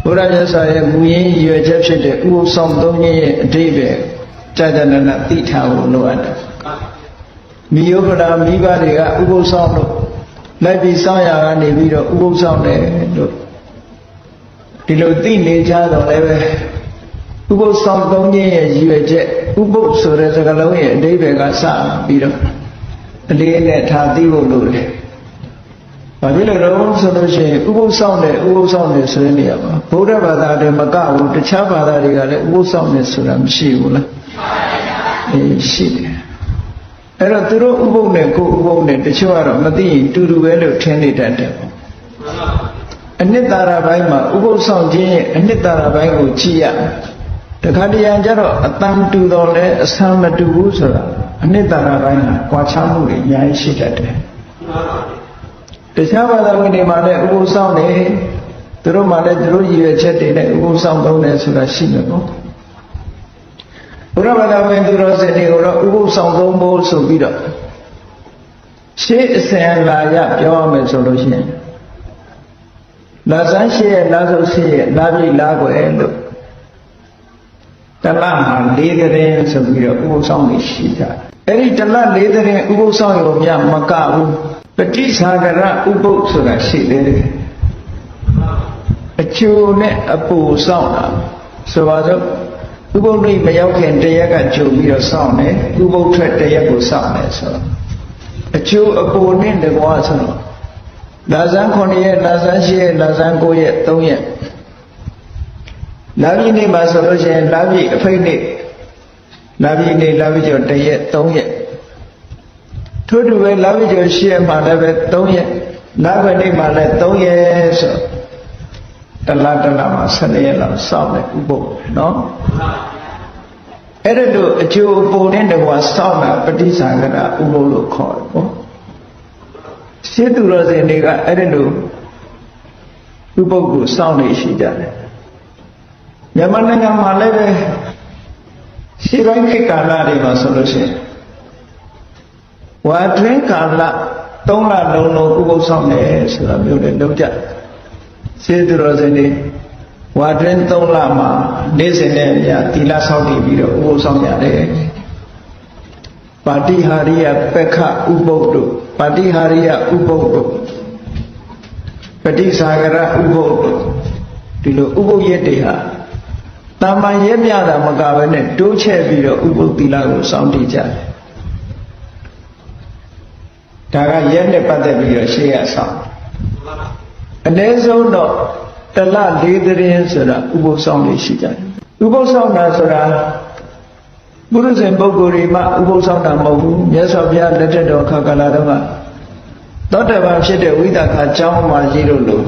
ဘုရားမြတ်စွာရဲ့မူရင်းရွယ်ချက်ဖြစ်တဲ့ဥပုသ်ဆောင်သုံးခြင်းရဲ့အဓိပ္ပာယ်ကြာကြာနာနာသိထားဖို့လိုအပ်တယ်မိယောဂရာမိဘတွေကဥပုသ်ဆောင်လို့လိုက်ပြီးစောင့်ရကနေပြီးတော့ဥပုသ်ဆောင်တယ်လို့ဒီလိုသိနေကြတော့လည်းပဲဥပုသ်ဆောင်သုံးခြင်းရဲ့ရည်ရွယ်ချက်ဥပုသ်ဆိုတဲ့စကားလုံးရဲ့အဓိပ္ပာယ်ကစပြီးတော့အလေးနဲ့ထားသိဖို့လိုတယ်။ဘာဖြစ်လို့လဲဆိုလို့ရှိရင်ဥပုသ်ဆောင်တယ်ဆိုတဲ့နေရာမှာဗုဒ္ဓဘာသာတွေမကဘူးတခြားဘာသာတွေကလည်းဥပုသ်ဆောင်တယ်ဆိုတာမရှိဘူးလား။ရှိတယ်။အဲ့တော့သူတို့ဥပုသ်နဲ့ကိုယ်ဥပုသ်နဲ့တချို့ကတော့မသိရင်တူတူပဲလို့ထင်နေတတ်တယ်ပေါ့။အနှစ်သာရပိုင်းမှာဥပုသ်ဆောင်ခြင်းရဲ့အနှစ်သာရပိုင်းကိုကြည့်ရတခါတရံကျတော့အတန်တူတော့လဲအဆံမတူဘူးဆိုတာအနှစ်သာရပိုင်းကကွာခြားမှုတွေအများကြီးရှိတတ်တယ်။တခြားဘာသာဝင်တွေမှာလည်းဥပုသ်ဆောင်တယ်သူတို့မှလည်းသူတို့ရည်ရွယ်ချက်တွေနဲ့ဥပုသ်ဆောင်သုံးတယ်ဆိုတာရှိမှာပေါ့။ဘုရားဘာသာဝင်သူတော်စင်တွေကိုတော့ဥပုသ်ဆောင်သုံးဖို့ဆိုပြီးတော့ရှေးအစဉ်လာရပြောရမယ်ဆိုလို့ရှိရင်လာဆန်းရှိရဲ့လာဆုပ်ရှိရဲ့လာပြီလာွယ်လို့တလမှာ၄ကရင်ဆိုပြီးတော့ဥပုသ်ဆောင်နေရှိကြအဲ့ဒီတလ၄ကရင်ဥပုသ်ဆောင်ရုံမြမကဘူးပဋိသာဂရဥပုသ်ဆိုတာရှိသေးတယ်အကျိုးနဲ့အပူဆောင်တာဆိုပါတော့ဥပုသ်နေ့မရောက်ခင်တရက်ကကြုံပြီးတော့ဆောင်တယ်ဥပုသ်ထွက်တရက်ကိုဆောင်တယ်ဆိုတော့အကျိုးအပူနဲ့တကွာဆိုတော့လာဇန်9ရက်လာဇန်10ရက်လာဇန်9ရက်3ရက်လာပြီနေ့မှာဆိုလို့ရှိရင်လာပြီအဖိတ်နေ့လာပြီနေ့လာပြီကျော်1ရက်3ရက်ထို့တူပဲလာပြီကျော်10ရက်မှာလည်းပဲ3ရက်လာခွေနေ့မှာလည်း3ရက်ဆိုတလမှာ12ရက်လောက်စောင့်တယ်ဥပုသ်နော်အဲ့ဒါလို့အကျိုးအပေါ်နဲ့တကွာစောင့်တာပဋိသင်္ခါရဥပုသ်လို့ခေါ်တယ်ပေါ့ရှင်းသူတော်စင်တွေကအဲ့ဒါလို့ဥပုသ်ကိုစောင့်နေရှိကြတယ်မြန်မာနိုင်ငံမှာလည်းပဲရှေးပိုင်းခေတ်ကာလတွေမှာဆိုလို့ရှိရင်ဝါတွင်းကာလ3လလုံးလုံးဥပုသ်ဆောင်တယ်ဆိုတာမျိုးနဲ့လုပ်ကြရှေးသူတော်စင်တွေဝါတွင်း3လမှာနေ့စဉ်နဲ့အများသီလဆောက်တည်ပြီးတော့ဥပုသ်ဆောင်ရတယ်ပါတိဟာရိယပက္ခဥပုသ်တို့ပါတိဟာရိယဥပုသ်တို့ပဋိသာဂရဥပုသ်တို့ဒီလိုဥပုသ်ရက်တွေဟာတာမန်ရဲပြတာမကဘဲနဲ့တိုးချဲ့ပြီးတော့ဥပုသ်သီလကိုစောင့်တည်ကြတယ်ဒါကရဲနဲ့ပတ်သက်ပြီးတော့ရှေးရဆောင်အနည်းဆုံးတော့တလ၄သရင်ဆိုတာဥပုသ်ဆောင်လေးရှိကြတယ်ဥပုသ်ဆောင်တာဆိုတာဘုရုဇဉ်ပုဂ္ဂိုလ်တွေမှဥပုသ်ဆောင်တာမဟုတ်ဘူးမြတ်စွာဘုရားလက်ထက်တော်ခါကာလတုန်းကသောတပန်ဖြစ်တဲ့ဝိသခာကျောင်းမှာကြီးလို့လို့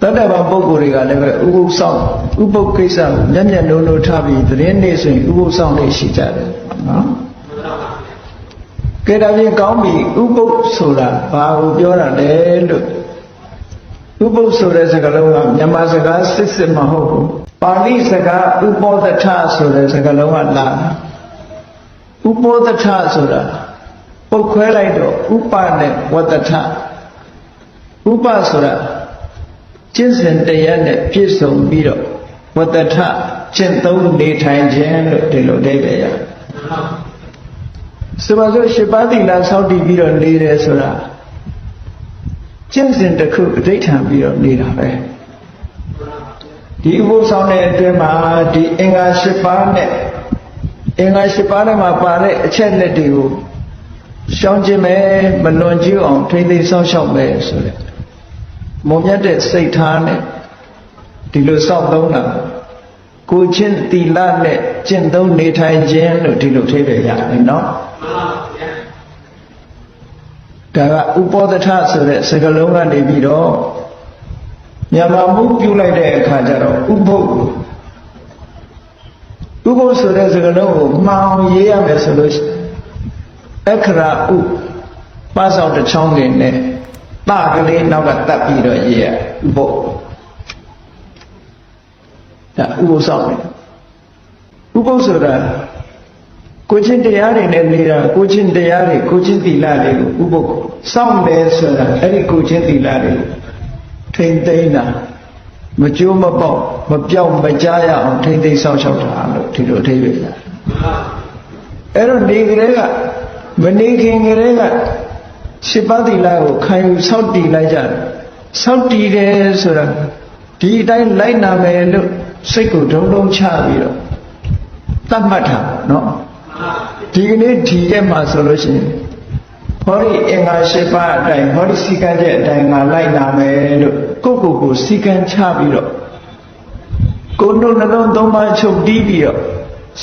သောတပန်ပုဂ္ဂိုလ်တွေကလည်းပဲဥပုသ်ဆောင်ဥပုသ်ကိစ္စကိုမျက်မျက်နှုံနှုံထားပြီးသတင်းနေ့ဆိုရင်ဥပုသ်ဆောင်လေးရှိကြတယ်နော်ကဲဒါပြင်ကောင်းပြီဥပုသ်ဆိုတာဘာကိုပြောတာလဲလို့ဥပုသ်ဆိုတဲ့စကားလုံးကမြန်မာစကားစစ်မဟုတ်ဘူးပါဠိစကားဥပောသထဆိုတဲ့စကားလုံးကလာဥပောသထဆိုတာပုတ်ခွဲလိုက်တော့ဥပနဲ့ဝတ္တထဥပဆိုတာကျင့်စဉ်တရားနဲ့ပြည့်စုံပြီးတော့ဝတ္တထကျင့်သုံးနေထိုင်ခြင်းလို့ဒီလိုအိဗယ်ရဆိုပါစို့7ပါးသီလဆောက်တည်ပြီးတော့နေတယ်ဆိုတာကျင့်စဉ်တစ်ခုအဋ္ဌံပြီးတော့နေတာပဲဒီဥပုသ်ဆောင်တဲ့အတွင်းမှာဒီအင်္ဂါ7ပါးနဲ့အင်္ဂါ7ပါးထဲမှာပါတဲ့အချက်လက်တွေကိုရှောင်ကျင်မယ်မလွန်ကျူးအောင်ထိမ့်သိမ်းစောင့်ရှောက်မယ်ဆိုတဲ့မုံမြတ်တဲ့စိတ်ထားနဲ့ဒီလိုစောင့်သုံးတာကိုချင်းသီလနဲ့ကျင့်သုံးနေထိုင်ခြင်းလို့ဒီလိုထိပ်ပဲရတယ်နော်ဒါကဥပောသထဆိုတဲ့စကားလုံးကနေပြီးတော့မြန်မာမှုပြုလိုက်တဲ့အခါကျတော့ဥပုသ်ဆိုတဲ့စကားလုံးကိုမှန်အောင်ရေးရမယ်ဆိုလို့အခရာဥပါဆောက်တစ်ချောင်းကင်းနဲ့တကလေးနောက်ကတတ်ပြီးတော့ရေးရဥပုသ်ဒါဥပုသ်ဆောင်တယ်ဥပုသ်ဆိုတာကိုချင်းတရားတွေနဲ့နေတာကိုချင်းတရားတွေကိုချင်းသီလတွေကိုဥပုသ်စောင့်တယ်ဆိုတာအဲ့ဒီကိုချင်းသီလတွေကိုထိမ့်သိမ်းတာ မကြိုးမပေါက်မပြောင်းမကြားရအောင်ထိမ့်သိမ်းဆောက်ရှောက်တာလို့ဒီလိုအဓိပ္ပာယ်ရတယ်အဲ့တော့ဒီကလေးကမနေခင်ကလေးကရှစ်ပါးသီလကိုခံယူဆောက်တည်လိုက်ကြတယ်ဆောက်တည်တယ်ဆိုတာဒီအတိုင်းလိုက်နာမယ်လို့စိတ်ကိုဒုံဒုံချပြီးတော့သတ်မှတ်တာနော်ဒီကနေ့ဒီကဲမှာဆိုလို့ရှိရင်ဟောဒီအင်္ဂါ၈ပါးအတိုင်းဟောဒီစီကံတဲ့အတိုင်းငါလိုက်နာမယ်လို့ကိုစီကံချပြီးတော့ကိုယ်တို့နှလုံးသုံးပါးချုပ်တီးပြီးတော့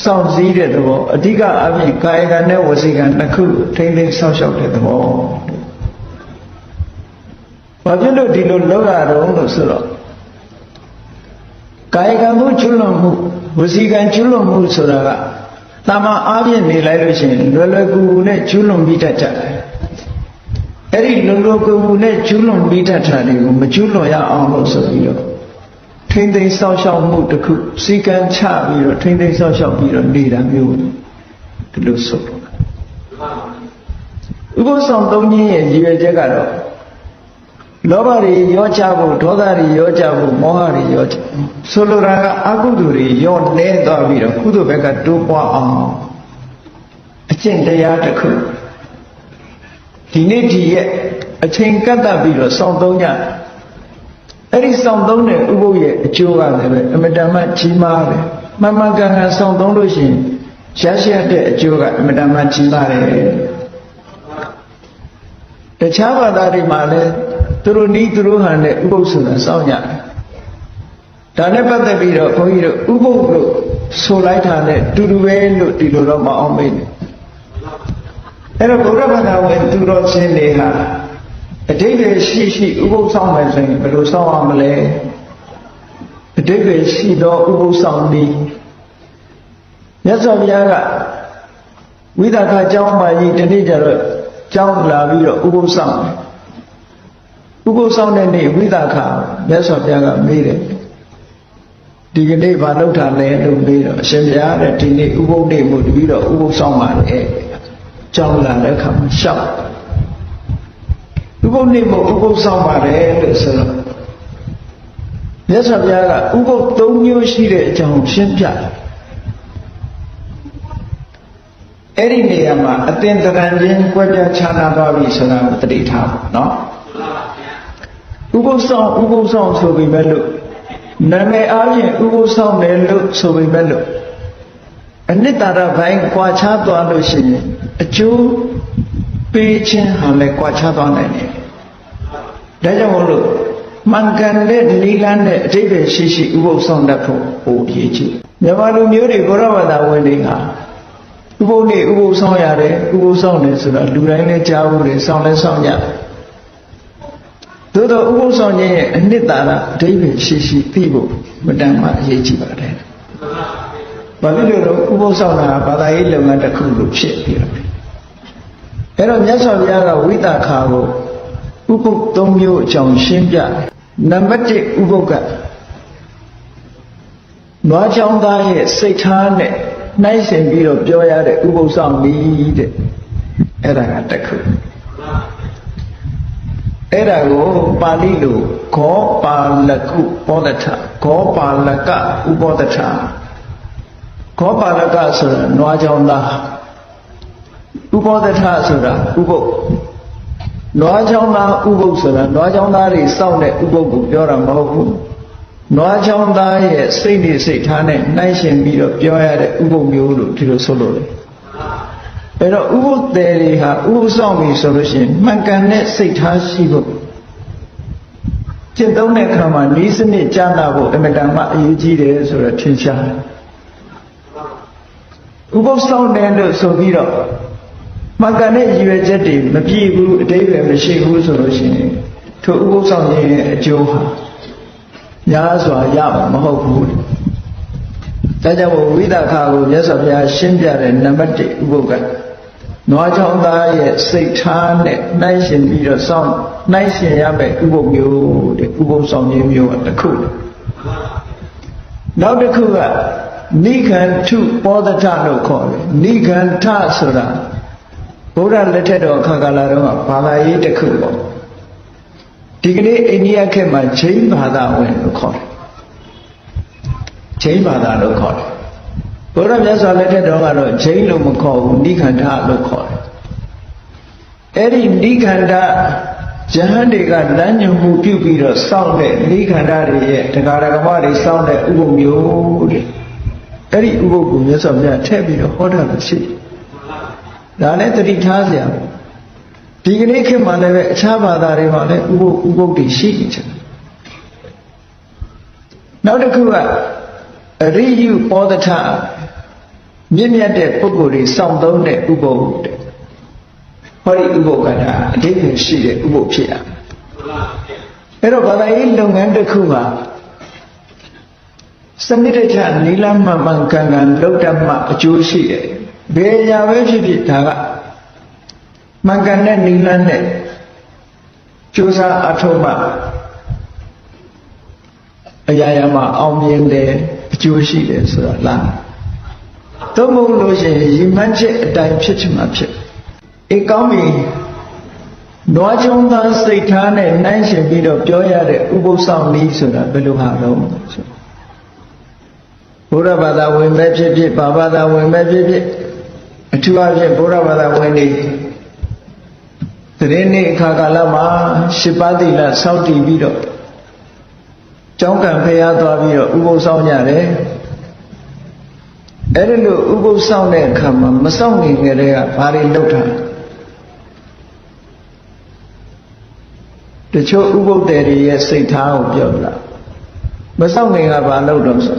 စောင့်စည်းတဲ့သဘောအဓိကအပြင်ကာယကံနဲ့ဝစီကံနှစ်ခုထိမ့်သိမ်းဆောက်ရှောက်တဲ့သဘောဘာဖြစ်လို့ဒီလိုလုပ်ရတော့လို့ဆိုတော့ကာယကံကိုကျွလွန်မှုဝစီကံကျွလွန်မှုဆိုတာကတာမန်အားဖြင့်နေလိုက်လို့ရှိရင်လွယ်လွယ်ကူကူနဲ့ကျွလွန်ပြီးတတ်ကြတယ်အဲ့ဒီလွယ်လွယ်ကူကူနဲ့ကျွလွန်ပြီးတတ်တာတွေကိုမကျွလွန်ရအောင်လို့ဆိုပြီးတော့ထိမ့်သိမ်းဆောက်ရှောက်မှုတစ်ခုစီကံချပြီးတော့ထိမ့်သိမ်းဆောက်ရှောက်ပြီးတော့နေတာမျိုးဒီလိုဆိုတော့ဥပုသ်ဆောင်သုံးခြင်းရဲ့ရည်ရွယ်ချက်ကတော့လောဘတွေရောကြဖို့ဒေါသတွေရောကြဖို့မောဟတွေရောကြဆိုလိုတာကအကုသိုလ်တွေရောနေသွားပြီးတော့ကုသိုလ်ဘက်ကတိုးပွားအောင်အကျင့်တရားတစ်ခုဒီနေ့ဒီရဲ့အချိန်ကပ်တတ်ပြီးတော့ဆောင်သုံးကြအဲ့ဒီဆောင်သုံးတဲ့ဥပုသ်ရဲ့အကျိုးကလည်းပဲအမတန်မှကြီးမားတယ်မှန်မှန်ကန်ကန်ဆောင်သုံးလို့ရှိရင်ရရှိတဲ့အကျိုးကအမတန်မှကြီးမားတယ်တခြားဘာသာတွေမှာလည်းသူတို့နီးသူတို့ဟန်နဲ့ဥပုသ်ဆိုတာစောင့်ကြတယ်ဒါနဲ့ပတ်သက်ပြီးတော့ဘုန်းကြီးတို့ဥပုသ်လို့ဆိုလိုက်တာနဲ့တူတူပဲလို့ဒီလိုတော့မအောင်မေ့နဲ့အဲ့တော့ဘုရားဘာသာဝင်သူတော်ချင်းတွေဟာအဓိပ္ပာယ်ရှိဥပုသ်ဆောင်မယ်ဆိုရင်ဘယ်လိုဆောင်ရမလဲအဓိပ္ပာယ်ရှိသောဥပုသ်ဆောင်သည်မြတ်စွာဘုရားကဝိသခကျောင်းမကြီးတနေ့ကျတော့ကျောင်းလာပြီးတော့ဥပုသ်ဆောင်တယ်ဥပုသ်ဆောင်တဲ့နေ့ဝိသခမြတ်စွာဘုရားကမေးတယ်ဒီကနေ့ဘာလုပ်တာလဲလို့မေးတော့အရှင်ဘုရားတဲ့ဒီနေ့ဥပုသ်နေ့မို့တပြီးတော့ဥပုသ်ဆောင်ပါတယ်ကျောင်းလာတဲ့အခါမှာရှောက်ဥပုသ်နေ့မို့ဥပုသ်ဆောင်ပါတယ်လို့ဆိုတော့မြတ်စွာဘုရားကဥပုသ်၃မျိုးရှိတဲ့အကြောင်းရှင်းပြတယ်အဲ့ဒီနေရာမှာအသင်္တရံချင်းကွဲပြားခြားနားသွားပြီဆိုတာကိုသတိထားပါနော်ဥပုသ်ဆောင်ဆိုပေမဲ့လို့နာမည်အားဖြင့်ဥပုသ်ဆောင်တယ်လို့ဆိုပေမဲ့လို့အနိတ္တရဘိုင်းကွာခြားသွားလို့ရှိရင်အကျိုးပေးခြင်းဟာလည်းကွာခြားသွားနိုင်တယ်ဒါကြောင့်မို့လို့မှန်ကန်တဲ့နိလန်းတဲ့အဓိပ္ပာယ်ရှိဥပုသ်ဆောင်တတ်ဖို့ဟိုအရေးကြီးမြန်မာလူမျိုးတွေဘုရားဘာသာဝင်တွေဟာဥပုသ်နေ့ဥပုသ်ဆောင်ရတယ်ဥပုသ်ဆောင်တယ်ဆိုတာလူတိုင်းလည်းကြားဘူးတယ်ဆောင်လည်းဆောင်ကြသို့တော့ဥပုသ်ဆောင်ခြင်းရဲ့အနှစ်သာရအဓိပ္ပာယ်ရှိသိဖို့မတန်မှအရေးကြီးပါတယ်။ဘာဖြစ်လို့လဲဥပုသ်ဆောင်တာဘာသာရေးလုပ်ငန်းတစ်ခုလို့ဖြစ်ပြီးတော့အဲ့တော့မြတ်စွာဘုရားကဝိသခာကိုဥပုသ်၃မျိုးအကြောင်းရှင်းပြတယ်။နံပါတ်1ဥပုသ်ကနွားချောင်းသားရဲ့စိတ်ထားနဲ့နှိုင်းယှဉ်ပြီးတော့ပြောရတဲ့ဥပုသ်ဆောင်ပြီးတဲ့အဲ့ဒါကတစ်ခုအဲ့ဒါကိုပါဠိလိုဂောပါလကုပောဒထဂောပါလကဥပောဒထဂောပါလကဆိုတာနွားချောင်းသားဥပောဒထဆိုတာဥပုသ်နွားချောင်းသားဥပုသ်ဆိုတာနွားချောင်းသားတွေစောင့်တဲ့ဥပုသ်ကိုပြောတာမဟုတ်ဘူးနွားချောင်းသားရဲ့စိတ်နဲ့စိတ်ထားနဲ့နှိုင်းယှဉ်ပြီးတော့ပြောရတဲ့ဥပုသ်မျိုးလို့ဒီလိုဆိုလို့လေအဲ့တော့ဥပုသ်တယ်တွေဟာဥပုသ်ဆောင်ပြီဆိုလို့ရှိရင်မှန်ကန်တဲ့စိတ်ထားရှိဖို့ကျင့်သုံးတဲ့အခါမှာဤစနစ်ကြားနာဖို့အမြဲတမ်းအရေးကြီးတယ်ဆိုတော့ထင်ရှားဥပုသ်ဆောင်တယ်လို့ဆိုပြီးတော့မှန်ကန်တဲ့ရည်ရွယ်ချက်တွေမပြည့်ဘူးအတိတ်ပဲမရှိဘူးဆိုလို့ရှိရင်ထိုဥပုသ်ဆောင်ခြင်းရဲ့အကျိုးဟာများစွာရမှာမဟုတ်ဘူးဒါကြောင့်ဝိသခာကိုမြတ်စွာဘုရားရှင်းပြတဲ့နံပါတ်1ဥပုသ်ကနွားချောင်းသားရဲ့စိတ်ထားနဲ့နှိုင်းယှဉ်ပြီးတော့စောင့်နှိုင်းယှဉ်ရမယ့်ဥပုသ်မျိုးတဲ့ဥပုသ်ဆောင်ခြင်းမျိုးတစ်ခုနောက်တစ်ခုကနိဂန္ဓုပောဒထလို့ခေါ်တယ်နိဂန္ဓဆိုတာဘုရားလက်ထက်တော်အခါကာလတော့ဘာသာရေးတစ်ခုပေါ့ဒီကနေ့အိန္ဒိယခေတ်မှာဂျိန်းဘာသာဝင်လို့ခေါ်တယ် ချိန်ဘာသာလို့ခေါ်တယ်ဘုရားမြတ်စွာလက်ထက်တော်ကတော့ချိန်လို့မခေါ်ဘူးနိခန္ဓလို့ခေါ်တယ်အဲ့ဒီနိခန္ဓယဟန်တွေကလမ်းညွှန်မှုပြုပြီးတော့စောင့်တဲ့နိခန္ဓတွေရဲ့တရားဓမ္မတွေစောင့်တဲ့ဥပုပ်မျိုးတဲ့အဲ့ဒီဥပုပ်ကိုမြတ်စွာဘုရားထည့်ပြီးတော့ဟောတာလို့ရှိဒါလည်းတတိထားစရာဒီကနေ့ခေတ်မှာလည်းပဲအခြားဘာသာတွေမှာလည်းဥပုပ်တွေရှိနေတယ်နောက်တစ်ခုကအရိယုပောဒထမြင့်မြတ်တဲ့ပုဂ္ဂိုလ်တွေစောင့်သုံးတဲ့ဥပုပ်တဲ့ဟောဒီဥပုပ်ကဒါအဓိပ္ပာယ်ရှိတဲ့ဥပုပ်ဖြစ်ရအဲ့တော့ဘာသာရေးလုပ်ငန်းတစ်ခုမှာစနစ်တကျနီလမှန်မှန်ကန်ကန်လုပ်တတ်မှအကျိုးရှိတယ်ဘယ်အရာပဲဖြစ်ဖြစ်ဒါကမှန်ကန်တဲ့နီလနဲ့ကြိုးစားအထောက်မှအရာရာမှာအောင်မြင်တယ်အကျိုးရှိတယ်ဆိုတာလားသို့မဟုတ်လို့ရှိရင်ရည်မှန်းချက်အတိုင်းဖြစ်ချင်မှဖြစ်အေးကောင်းပြီနွားချုံသားစိတ်ထားနဲ့နှိုင်းရှင်ပြီးတော့ပြောရတဲ့ဥပုသ်ဆောင်နည်းဆိုတာဘယ်လိုဟာတော့ဆိုဘုရားဘာသာဝင်ပဲဖြစ်ဖြစ်ဘာဘာသာဝင်ပဲဖြစ်ဖြစ်အထူးအဖြင့်ဘုရားဘာသာဝင်တွေသတင်းနေ့အခါကာလမှာ၈ပါးသီလစောင့်တည်ပြီးတော့ကျောင်းကံဖျားသွားပြီးတော့ဥပုသ်ဆောင်ကြတယ်အဲ့ဒီလိုဥပုသ်ဆောင်တဲ့အခါမှာမဆောင်ခင်ကတည်းကဘာတွေလုပ်တာတချို့ဥပုသ်တွေရဲ့စိတ်ထားကိုပြောပြမဆောင်ခင်ကဘာလုပ်တော့ဆို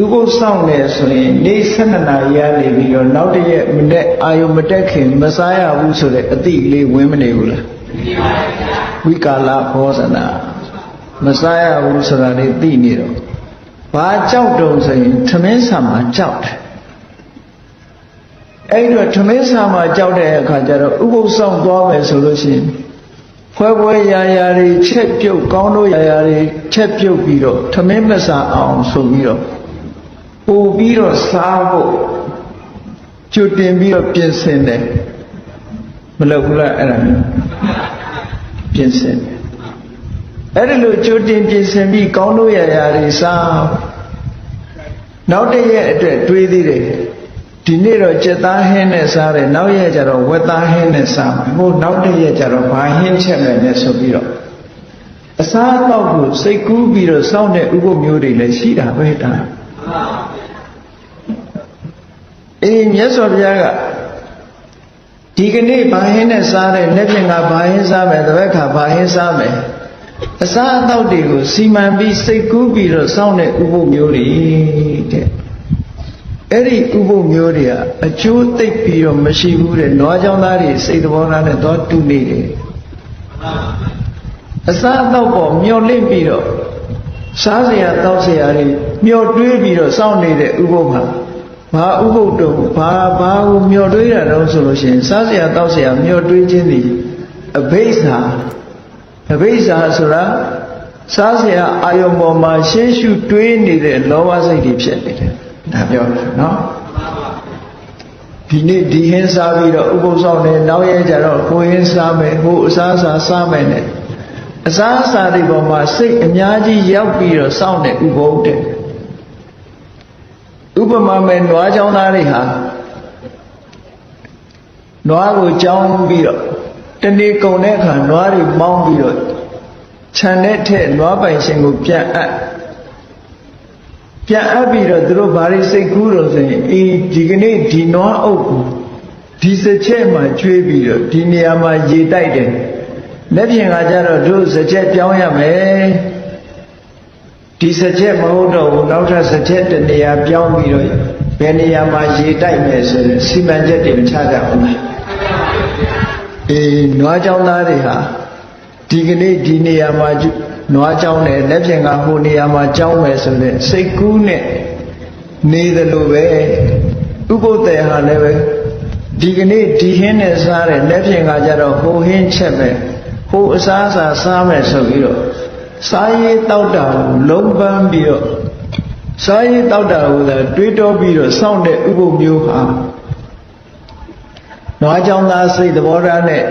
ဥပုသ်ဆောင်နေဆိုရင်နေ့12နာရီရနေပြီးတော့နောက်တရက်မနေ့အာယုမတက်ခင်မစားရဘူးဆိုတဲ့အတိလေးဝင်မနေဘူးလားဝိကာလဘောဇနာမစားရဘူးဆိုတာလေးသိနေတော့ဘာကြောက်တုံဆိုရင်ထမင်းဆာမှာကြောက်တယ်အဲ့တော့ထမင်းဆာမှာကြောက်တဲ့အခါကျတော့ဥပုသ်ဆောင်သွားမယ်ဆိုလို့ရှိရင်ဖွဲရာရာတွေချက်ပြုတ်ကောင်းတို့ရာရာတွေချက်ပြုတ်ပြီးတော့ထမင်းမဆာအောင်ဆိုပြီးတော့ပို့ပြီးတော့စားဖို့ကြိုတင်ပြီးတော့ပြင်ဆင်တယ်မလုပ်ဘူးလားအဲ့ဒါမျိုးပြင်ဆင်တယ်အဲ့ဒီလိုကြိုတင်ပြင်ဆင်ပြီးကောင်းတို့ရာရာတွေစားနောက်တစ်ရက်အတွက်တွေးသေးတယ်ဒီနေ့တော့ကြက်သားဟင်းနဲ့စားတယ်နောက်ရက်ကျတော့ဝက်သားဟင်းနဲ့စားမယ်ဟိုနောက်တစ်ရက်ကျတော့ဘာဟင်းချက်မယ်နဲ့ဆိုပြီးတော့အစားအသောက်ကိုစိတ်ကူးပြီးတော့စောင့်တဲ့ဥပုပ်မျိုးတွေလည်းရှိတာပဲတာမြတ်စွာဘုရားကဒီကနေ့ဘာဟင်းနဲ့စားတယ်လက်ဖြင့်ကဘာဟင်းစားမယ်တပည့်ခါဘာဟင်းစားမယ်အစားအသောက်တွေကိုစီမံပြီးစိတ်ကူးပြီးတော့စောင့်တဲ့ဥပုပ်မျိုးတွေတဲ့အဲ့ဒီဥပုပ်မျိုးတွေကအကျိုးသိပ်ပြီးတော့မရှိဘူးတဲ့နွားချောင်းသားတွေစိတ်သဘောထားနဲ့တော့တူနေတယ်အစားအသောက်ပေါ်မျောလင့်ပြီးတော့စားစရာတောက်စရာတွေမျောတွေးပြီးတော့စောင့်နေတဲ့ဥပုပ်ဟာဘာဥပုပ်တုံဘာကိုမျောတွေးတာတော့ဆိုလို့ရှိရင်စားစရာတောက်စရာမျောတွေးခြင်းသည်အဘိဇ္ဇာဆိုတာစားစရာအာယုံပေါ်မှာရှင်းရှုတွေးနေတဲ့လောဘစိတ်တွေဖြစ်နေတယ်ဒါပြောတာနော်ဒီနေ့ဒီဟင်းစားပြီးတော့ဥပုသ်ဆောင်တယ်နောက်ရဲကြတော့ဟိုဟင်းစားမယ်ဟိုအစားစားမယ်နဲ့အစားအစာတွေပေါ်မှာစိတ်အများကြီးရောက်ပြီးတော့စောင့်တဲ့ဥပုသ်တဲ့ဥပမာမဲ့နွားချောင်းသားတွေဟာနွားကိုကြောင်းပြီးတော့တနေ့ကုန်တဲ့အခါနွားတွေမောင်းပြီးတော့ခြံတဲ့ထက်နွားပိုင်ရှင်ကိုပြန်အပ်ပြီးတော့သူတို့ဘာတွေစိတ်ကူးတော့ဆိုရင်ဒီကနေ့ဒီနွားအုပ်ကိုဒီစချက်မှာကျွေးပြီးတော့ဒီနေရာမှာရေတိုက်တယ်လက်ဖြင့်ကကြတော့တို့စချက်ပြောင်းရမယ်ဒီစချက်မဟုတ်တော့ဘူးနောက်ထပ်စချက်တနေရာပြောင်းပြီးတော့ဘယ်နေရာမှာရေတိုက်မယ်ဆိုရင်စီမံချက်တွေမချကြဘူးလားနွားချောင်းသားတွေဟာဒီကနေ့ဒီနေရာမှာနွားချောင်းနဲ့လက်ဖြင့်ကဟိုနေရာမှာကြောင်းမယ်ဆိုတဲ့စိတ်ကူးနဲ့နေတယ်လို့ပဲဥပုသ္တေဟာလည်းပဲဒီကနေ့ဒီဟင်းနဲ့စားတယ်လက်ဖြင့်ကကြတော့ဟိုဟင်းချက်မယ်ဟိုအစားအစာစားမယ်ဆိုပြီးတော့စားရေးတောက်တာကိုလုံးပန်းပြီးတော့စားရေးတောက်တာကိုသာတွေးတောပြီးတော့စောင့်တဲ့ဥပုပ်မျိုးဟာနွားချောင်းသားစိတ်သဘောထားနဲ့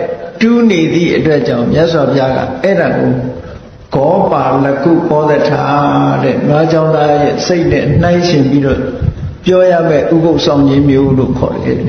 တူးနေသည့်အတွက်ကြောင့်မြတ်စွာဘုရားကအဲ့ဒါကို ကောပါလကုပောဒထာတဲ့နွားကြောင့်သားရဲ့စိတ်နဲ့နှိုင်းရှင်ပြီးတော့ပြောရမယ့်ဥပုသ်ဆောင်ခြင်းမျိုးလို့ခေါ်တယ်